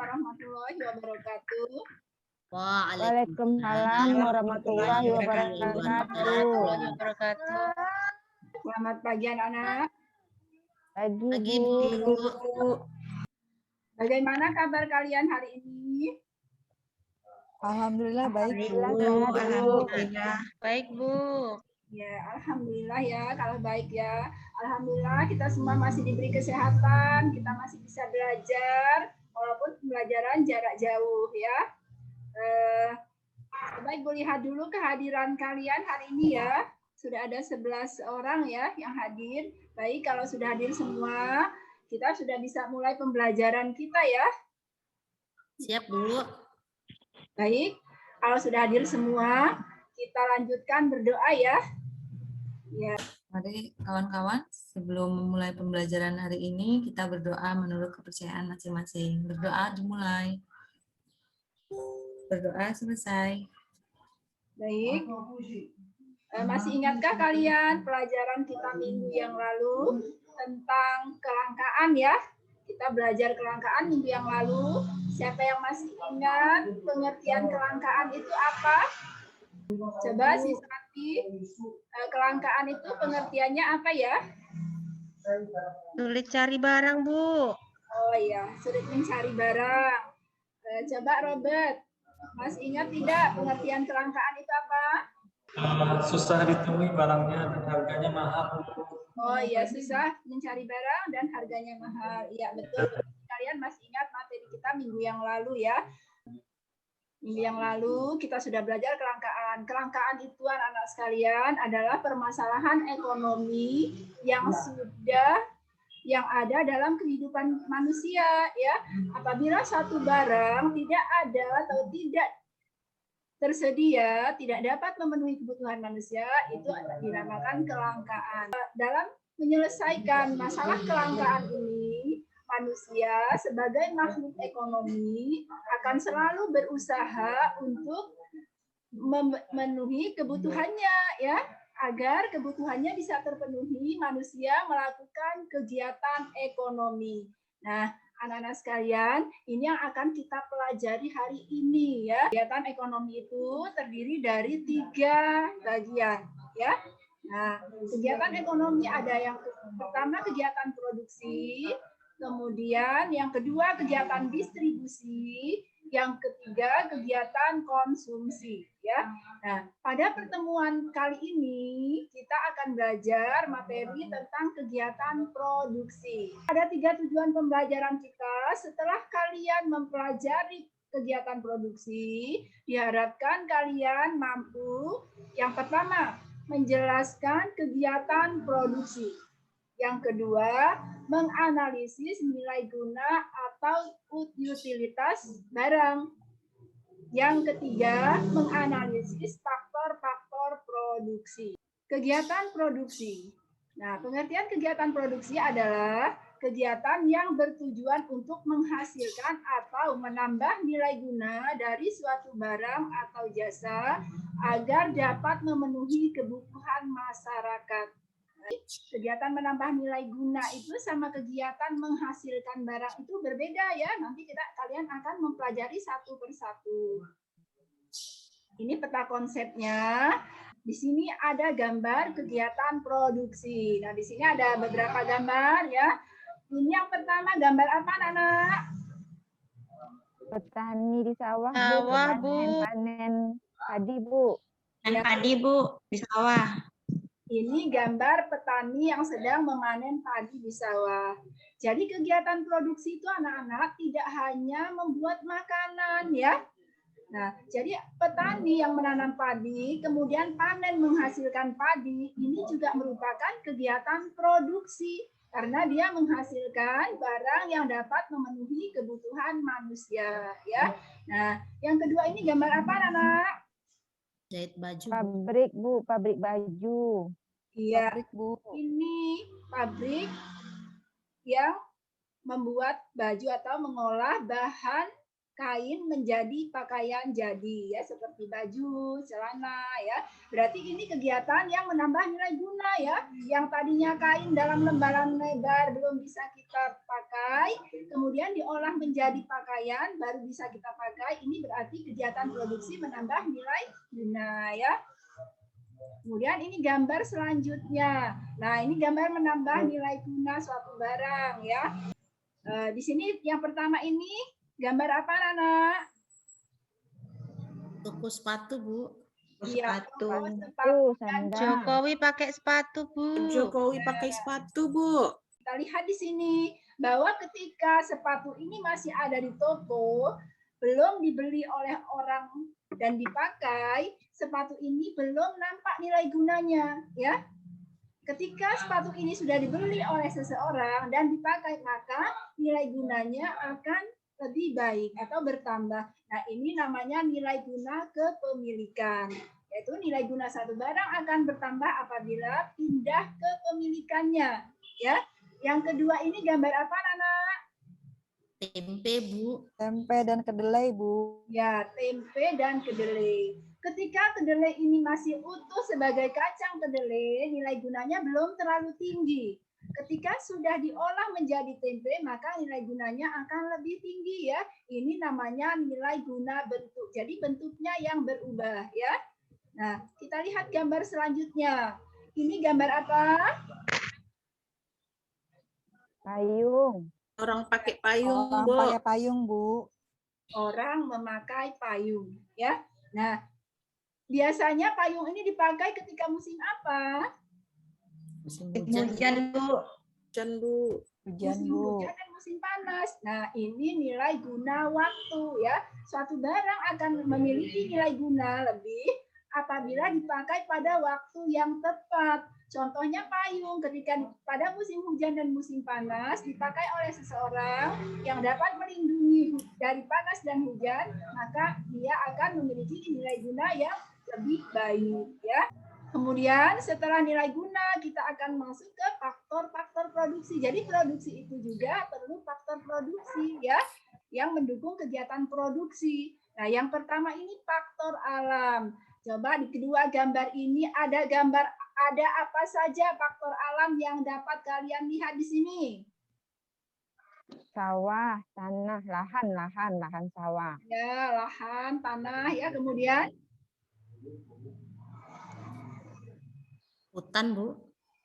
warahmatullahi wabarakatuh. Waalaikumsalam warahmatullahi wabarakatuh. Selamat pagi anak-anak. Pagi, Bu. Bagaimana kabar kalian hari ini? Alhamdulillah baik, Bu. Alhamdulillah. Baik, Bu. Ya, alhamdulillah ya, kalau baik ya. Alhamdulillah kita semua masih diberi kesehatan, kita masih bisa belajar, walaupun pembelajaran jarak jauh ya. Coba Ibu lihat dulu kehadiran kalian hari ini ya. Sudah ada 11 orang ya yang hadir. Baik, kalau sudah hadir semua, kita sudah bisa mulai pembelajaran kita ya. Siap, Bu. Baik, kalau sudah hadir semua, kita lanjutkan berdoa ya. Ya. Mari kawan-kawan, sebelum memulai pembelajaran hari ini, kita berdoa menurut kepercayaan masing-masing. Berdoa dimulai. Berdoa selesai. Baik. Masih ingatkah kalian pelajaran kita minggu yang lalu tentang kelangkaan ya? Kita belajar kelangkaan minggu yang lalu. Siapa yang masih ingat pengertian kelangkaan itu apa? Coba si Santi, kelangkaan itu pengertiannya apa ya? Sulit cari barang, Bu. Oh iya, sulit mencari barang. Coba Robert, masih ingat tidak pengertian kelangkaan itu apa? Susah ditemui barangnya dan harganya mahal. Oh iya, susah mencari barang dan harganya mahal. Iya, betul. Kalian masih ingat materi kita minggu yang lalu ya? Minggu yang lalu kita sudah belajar kelangkaan. Kelangkaan itu anak-anak sekalian adalah permasalahan ekonomi yang ada dalam kehidupan manusia ya. Apabila suatu barang tidak ada atau tidak tersedia, tidak dapat memenuhi kebutuhan manusia, itu dinamakan kelangkaan. Dalam menyelesaikan masalah kelangkaan ini, manusia sebagai makhluk ekonomi akan selalu berusaha untuk memenuhi kebutuhannya ya. Agar kebutuhannya bisa terpenuhi, manusia melakukan kegiatan ekonomi. Nah, anak-anak sekalian, ini yang akan kita pelajari hari ini ya. Kegiatan ekonomi itu terdiri dari 3 bagian ya. Nah, kegiatan ekonomi ada yang pertama kegiatan produksi, kemudian yang kedua kegiatan distribusi, yang ketiga kegiatan konsumsi ya. Nah, pada pertemuan kali ini kita akan belajar materi tentang kegiatan produksi. Ada 3 tujuan pembelajaran kita. Setelah kalian mempelajari kegiatan produksi, diharapkan kalian mampu yang pertama menjelaskan kegiatan produksi. Yang kedua, menganalisis nilai guna atau utilitas barang. Yang ketiga, menganalisis faktor-faktor produksi. Kegiatan produksi. Nah, pengertian kegiatan produksi adalah kegiatan yang bertujuan untuk menghasilkan atau menambah nilai guna dari suatu barang atau jasa agar dapat memenuhi kebutuhan masyarakat. Kegiatan menambah nilai guna itu sama kegiatan menghasilkan barang itu berbeda ya. Nanti kalian akan mempelajari satu persatu. Ini peta konsepnya. Di sini ada gambar kegiatan produksi. Nah, di sini ada beberapa gambar ya. Ini yang pertama gambar apa, Nana? Petani di sawah, Bu. Panen padi, Bu. Dan padi, Bu, di sawah. Ini gambar petani yang sedang memanen padi di sawah. Jadi kegiatan produksi itu anak-anak tidak hanya membuat makanan ya. Nah, jadi petani yang menanam padi, kemudian panen menghasilkan padi, ini juga merupakan kegiatan produksi. Karena dia menghasilkan barang yang dapat memenuhi kebutuhan manusia. Ya. Nah, yang kedua ini gambar apa, Nana? Jahit baju. Pabrik, Bu, pabrik baju. Iya, Pabrik, Bu. ini pabrik yang membuat baju atau mengolah bahan kain menjadi pakaian jadi ya, seperti baju, celana ya. Berarti ini kegiatan yang menambah nilai guna ya. Yang tadinya kain dalam lembaran lebar belum bisa kita pakai, kemudian diolah menjadi pakaian baru bisa kita pakai. Ini berarti kegiatan produksi menambah nilai guna ya. Kemudian ini gambar selanjutnya. Nah, ini gambar menambah nilai guna suatu barang ya. Di sini yang pertama ini gambar apa, Nana? Toko sepatu, Bu. Iya, Sepatu. dan Jokowi pakai sepatu, Bu. Jokowi pakai sepatu, Bu. kita lihat di sini bahwa ketika sepatu ini masih ada di toko, belum dibeli oleh orang dan dipakai, sepatu ini belum nampak nilai gunanya, ya. Ketika sepatu ini sudah dibeli oleh seseorang dan dipakai, maka nilai gunanya akan lebih baik atau bertambah. Nah, ini namanya nilai guna kepemilikan. Yaitu nilai guna satu barang akan bertambah apabila pindah kepemilikannya. Ya. Yang kedua ini gambar apa, Nana? Tempe, Bu. Tempe dan kedelai, Bu. Ya, tempe dan kedelai. Ketika kedelai ini masih utuh sebagai kacang kedelai, nilai gunanya belum terlalu tinggi. Ketika sudah diolah menjadi tempe, maka nilai gunanya akan lebih tinggi ya. Ini namanya nilai guna bentuk. Jadi bentuknya yang berubah ya. Nah, kita lihat gambar selanjutnya. Ini gambar apa? Payung. Orang pakai payung, Orang Bu. pakai payung, Bu. Orang memakai payung ya. Nah, biasanya payung ini dipakai ketika musim apa? Musim Hujan, Bu. Hujan, Bu. Hujan, Musim Bu. hujan dan musim panas. Nah, ini nilai guna waktu ya. Suatu barang akan memiliki nilai guna lebih apabila dipakai pada waktu yang tepat. Contohnya payung, ketika pada musim hujan dan musim panas dipakai oleh seseorang yang dapat melindungi dari panas dan hujan, maka dia akan memiliki nilai guna yang lebih baik ya. Kemudian setelah nilai guna kita akan masuk ke faktor-faktor produksi. Jadi produksi itu juga perlu faktor produksi ya yang mendukung kegiatan produksi. Nah, yang pertama ini faktor alam. Coba di kedua gambar ini ada apa saja faktor alam yang dapat kalian lihat di sini? Sawah, tanah, lahan sawah. Ya, lahan, tanah ya, kemudian Hutan, Bu.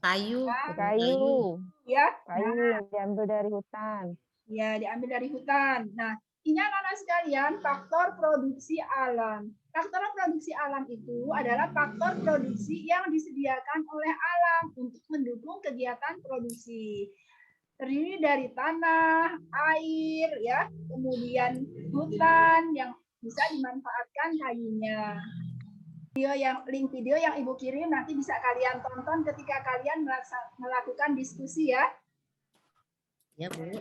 Kayu. Kayu. ya, Kayu yang diambil dari hutan. ya diambil dari hutan. Nah, ini anak-anak sekalian faktor produksi alam. Faktor produksi alam itu adalah faktor produksi yang disediakan oleh alam untuk mendukung kegiatan produksi. Terdiri dari tanah, air, ya, kemudian hutan yang bisa dimanfaatkan kayunya. Link video yang Ibu kirim nanti bisa kalian tonton ketika kalian melakukan diskusi ya. Ya, Bu.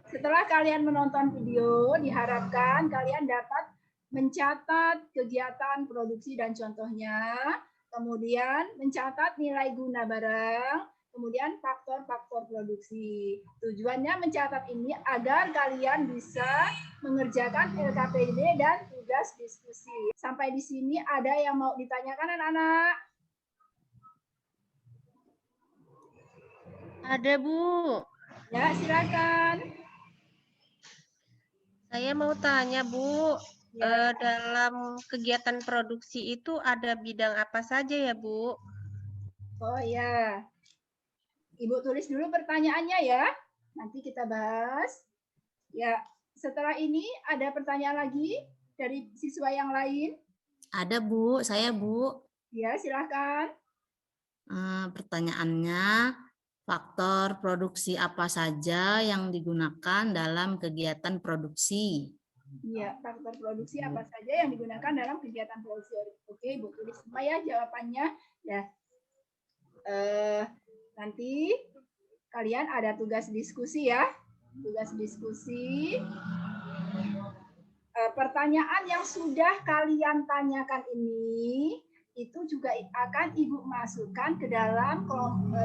Setelah kalian menonton video, diharapkan kalian dapat mencatat kegiatan produksi dan contohnya, kemudian mencatat nilai guna barang, kemudian faktor-faktor produksi. Tujuannya mencatat ini agar kalian bisa mengerjakan LKPD dan tugas diskusi. Sampai di sini ada yang mau ditanyakan anak-anak? Ada, Bu. Ya, silakan. Saya mau tanya, Bu. Ya. Dalam kegiatan produksi itu ada bidang apa saja ya, Bu? Oh ya. Ibu tulis dulu pertanyaannya ya. Nanti kita bahas. Ya, setelah ini ada pertanyaan lagi dari siswa yang lain? Ada, Bu. Saya, Bu. Ya, silakan. Pertanyaannya, faktor produksi apa saja yang digunakan dalam kegiatan produksi? Iya, faktor produksi apa saja yang digunakan dalam kegiatan produksi? Oke, Ibu tulis semua ya jawabannya. Ya. Nanti kalian ada tugas diskusi ya. Tugas diskusi. Pertanyaan yang sudah kalian tanyakan ini itu juga akan Ibu masukkan ke dalam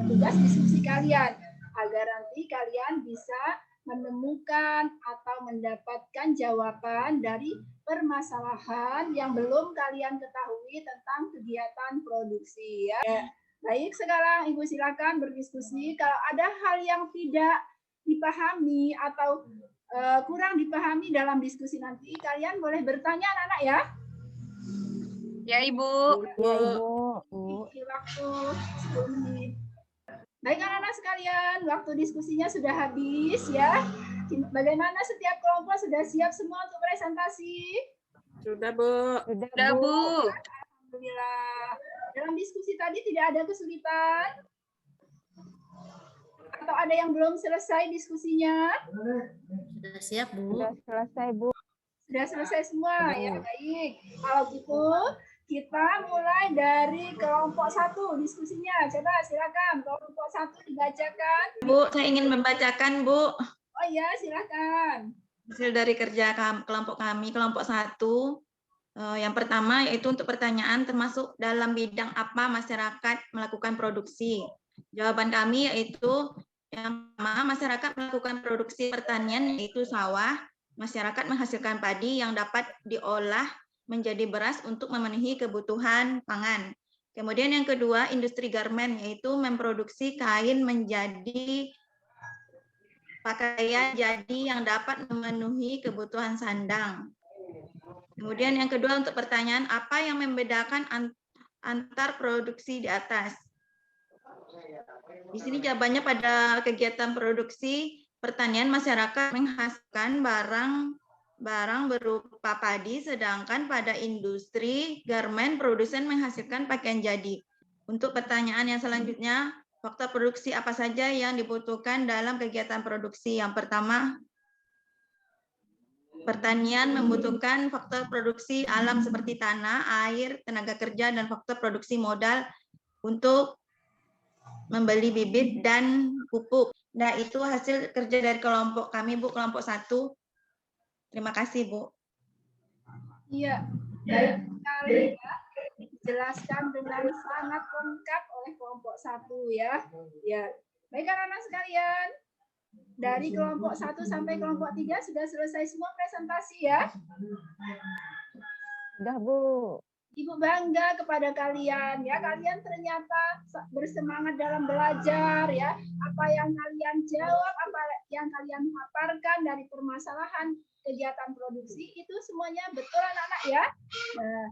tugas diskusi kalian agar nanti kalian bisa menemukan atau mendapatkan jawaban dari permasalahan yang belum kalian ketahui tentang kegiatan produksi ya. Baik, sekarang Ibu silakan berdiskusi. Kalau ada hal yang tidak dipahami atau kurang dipahami dalam diskusi nanti, kalian boleh bertanya anak-anak ya. Ya, Ibu. Ya, Ibu. Di waktu 10 menit. Baik anak-anak sekalian, waktu diskusinya sudah habis ya. Bagaimana setiap kelompok sudah siap semua untuk presentasi? Sudah, Bu. Udah, Bu. Alhamdulillah. Dalam diskusi tadi tidak ada kesulitan? Atau ada yang belum selesai diskusinya? Sudah siap, Bu? Sudah selesai, Bu. Sudah selesai semua ya, baik. Kalau gitu kita mulai dari kelompok 1 diskusinya. Coba silakan kelompok 1 dibacakan. Bu, saya ingin membacakan, Bu, Oh iya, silakan. hasil dari kerja kelompok kami, kelompok 1. Yang pertama yaitu untuk pertanyaan termasuk dalam bidang apa masyarakat melakukan produksi. Jawaban kami yaitu yang pertama, masyarakat melakukan produksi pertanian yaitu sawah. Masyarakat menghasilkan padi yang dapat diolah menjadi beras untuk memenuhi kebutuhan pangan. Kemudian yang kedua, industri garmen yaitu memproduksi kain menjadi pakaian jadi yang dapat memenuhi kebutuhan sandang. Kemudian yang kedua untuk pertanyaan, apa yang membedakan antar produksi di atas? Di sini jawabannya pada kegiatan produksi pertanian masyarakat menghasilkan barang berupa padi, sedangkan pada industri garmen produsen menghasilkan pakaian jadi. Untuk pertanyaan yang selanjutnya, faktor produksi apa saja yang dibutuhkan dalam kegiatan produksi? Yang pertama, pertanian membutuhkan faktor produksi alam seperti tanah, air, tenaga kerja, dan faktor produksi modal untuk membeli bibit dan pupuk. Nah, itu hasil kerja dari kelompok kami, Bu, kelompok 1. Terima kasih, Bu. Iya, baik sekali ya. Dijelaskan dengan sangat lengkap oleh kelompok 1 ya. Ya, baik anak-anak sekalian. Dari kelompok 1 sampai kelompok 3 sudah selesai semua presentasi ya. Sudah, Bu. Ibu bangga kepada kalian ya. Kalian ternyata bersemangat dalam belajar ya. Apa yang kalian jawab, apa yang kalian paparkan dari permasalahan kegiatan produksi itu semuanya betul anak-anak ya. Nah,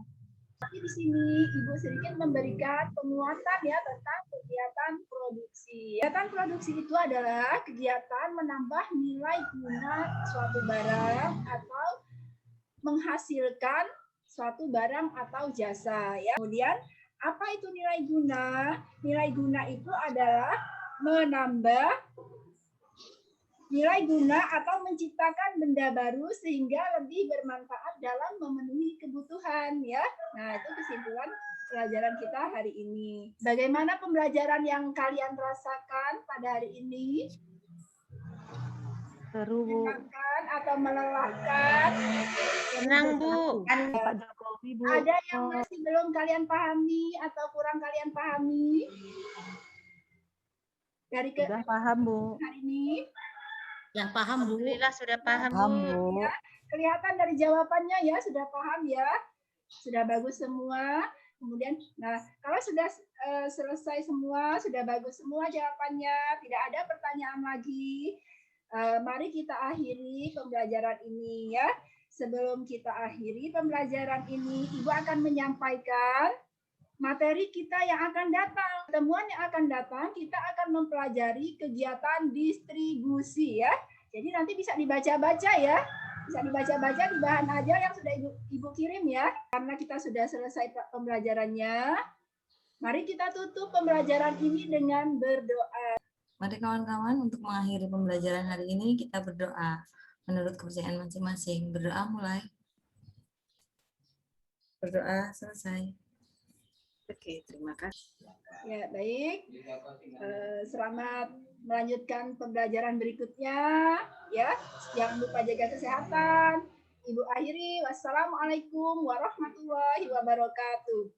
tapi di sini Ibu sedikit memberikan penguatan ya tentang kegiatan produksi. Kegiatan produksi itu adalah kegiatan menambah nilai guna suatu barang atau menghasilkan suatu barang atau jasa ya. Kemudian apa itu nilai guna? Nilai guna itu adalah menambah nilai guna atau menciptakan benda baru sehingga lebih bermanfaat dalam memenuhi kebutuhan ya. Nah, itu kesimpulan pelajaran kita hari ini. Bagaimana pembelajaran yang kalian rasakan pada hari ini? Seru, Bu. Menyenangkan atau melelahkan? Senang, Bu. Pak Jokowi, Bu. Ada yang masih belum kalian pahami atau kurang kalian pahami? Dari Sudah paham, Bu. hari ini? Yang paham, Bu? Alhamdulillah sudah paham, Paham, Bu. Bu. Kelihatan dari jawabannya ya, sudah paham ya. Sudah bagus semua. Kemudian, nah kalau sudah selesai semua, sudah bagus semua jawabannya, tidak ada pertanyaan lagi. Mari kita akhiri pembelajaran ini ya. Sebelum kita akhiri pembelajaran ini, Ibu akan menyampaikan materi kita yang akan datang. Pertemuan yang akan datang, kita akan mempelajari kegiatan distribusi ya. Jadi nanti bisa dibaca-baca ya. Bisa dibaca-baca di bahan ajar yang sudah Ibu kirim ya. Karena kita sudah selesai pembelajarannya, mari kita tutup pembelajaran ini dengan berdoa. Mari kawan-kawan untuk mengakhiri pembelajaran hari ini kita berdoa menurut kepercayaan masing-masing. Berdoa mulai. Berdoa selesai. Oke, terima kasih. Ya, baik. Selamat melanjutkan pembelajaran berikutnya ya. Jangan lupa jaga kesehatan. Ibu akhiri, wassalamualaikum warahmatullahi wabarakatuh.